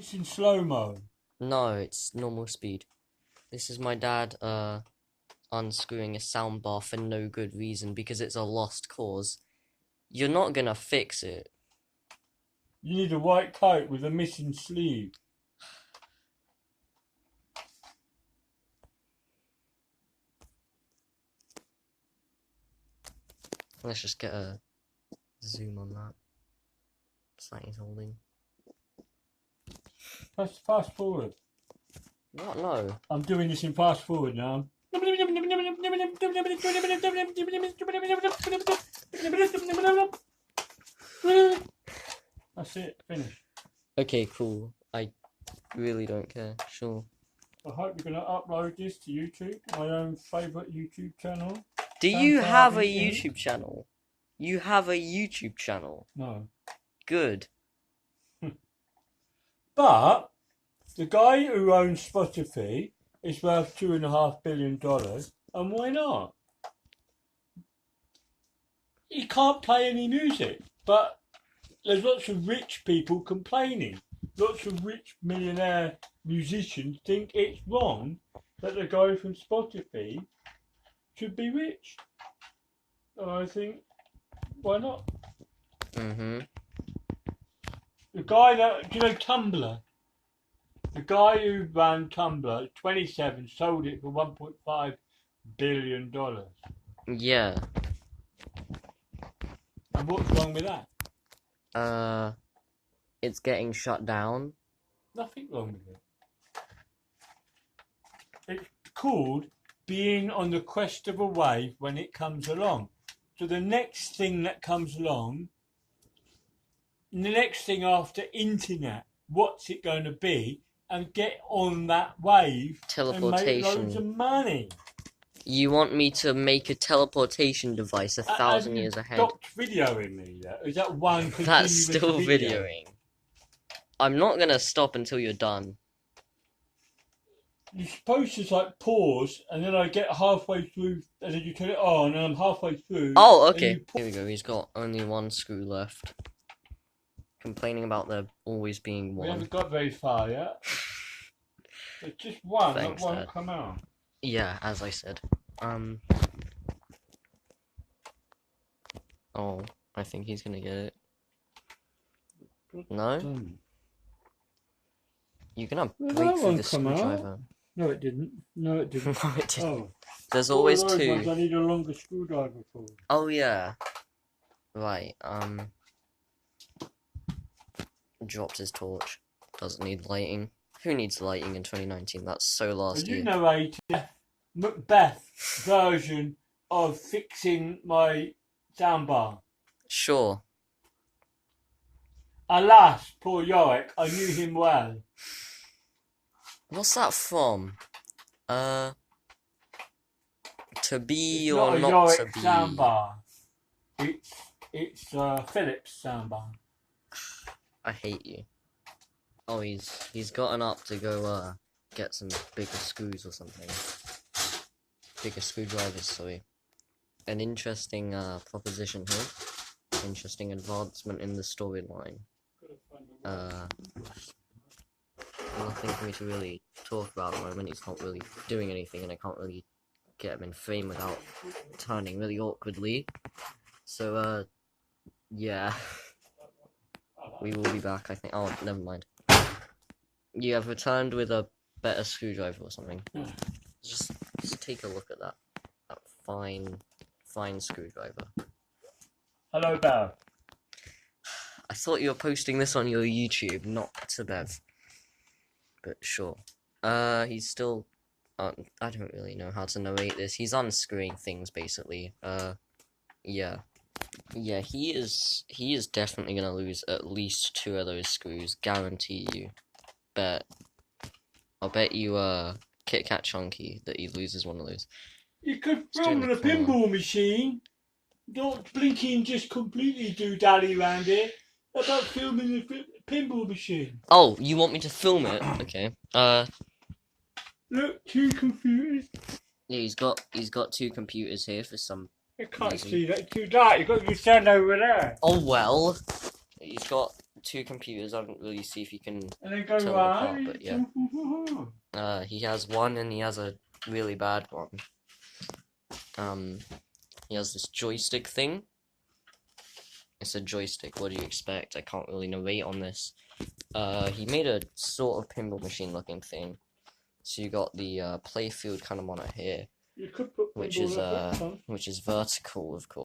It's in slow-mo. No, it's normal speed. This is my dad, unscrewing a soundbar for no good reason because it's a lost cause. You're not gonna fix it. You need a white coat with a missing sleeve. Let's just get a zoom on that. What's that he's holding? Press fast forward. What? No. I'm doing this in fast forward now. That's it, finished. Okay, cool. I really don't care. Sure. I hope you're going to upload this to YouTube, my own favourite YouTube channel. Do you have a YouTube channel? You have a YouTube channel? No. Good. But the guy who owns Spotify is worth $2.5 billion, and why not? He can't play any music, but there's lots of rich people complaining. Lots of rich millionaire musicians think it's wrong that the guy from Spotify should be rich. And I think, why not? Mm-hmm. The guy that, do you know Tumblr? The guy who ran Tumblr at 27 sold it for $1.5 billion. Yeah. And what's wrong with that? It's getting shut down. Nothing wrong with it. It's called being on the crest of a wave when it comes along. So the next thing that comes along, the next thing after internet, what's it going to be? And get on that wave Teleportation. and make loads of money. You want me to make a teleportation device 1,000 years ahead? Stopped videoing me yet? Is that one continuous That's still video? videoing. I'm not gonna stop until you're done. You're supposed to like pause, and then I get halfway through, and then you turn it on, and I'm halfway through. Oh, okay. Here we go. He's got only one screw left. Complaining about there always being one. We haven't got very far yet. There's just one Thanks, that won't Dad. come out. Yeah, as I said. Oh, I think he's gonna get it. No? You're gonna break through the screwdriver. No, it didn't. No, it didn't. No, it didn't. Oh. There's always those two. ones I need a longer screwdriver for. Oh, yeah. Right, dropped his torch. Doesn't need lighting. Who needs lighting in 2019? That's so last Are you year. narrating Macbeth version of fixing my soundbar? Sure. Alas, poor Yorick, I knew him well. What's that from? To be It's or not a not Yorick to be. soundbar. It's Philips soundbar. I hate you. Oh, he's gotten up to go get some bigger screws or something. Bigger screwdrivers, sorry. An interesting proposition here. Interesting advancement in the storyline. Nothing for me to really talk about at the moment. He's not really doing anything, and I can't really get him in frame without turning really awkwardly. So, yeah. We will be back, I think. Oh, never mind. You have returned with a better screwdriver or something. Just take a look at that. That fine screwdriver. Hello, Bev. I thought you were posting this on your YouTube, not to Bev. But sure. He's still... I don't really know how to narrate this. He's unscrewing things, basically. Yeah. Yeah, he is definitely gonna lose at least 2 of those screws, guarantee you. I'll bet you, Kit Kat Chunky, that he loses one of those. You could film on a pinball machine. Don't Blinky and just completely do daddy around here. How about filming the pinball machine? Oh, you want me to film it? Okay. Look, 2 computers. Yeah, he's got 2 computers here for some... I can't see that. It's too dark. You've got to stand over there. Oh, well. He's got two computers. I don't really see if you can And then go tell them right. apart, but yeah. He has one and he has a really bad one. He has this joystick thing. It's a joystick, what do you expect? I can't really narrate on this. He made a sort of pinball machine looking thing. So you got the playfield kind of on it here, You could put which pinball is at that time. which is vertical, of course.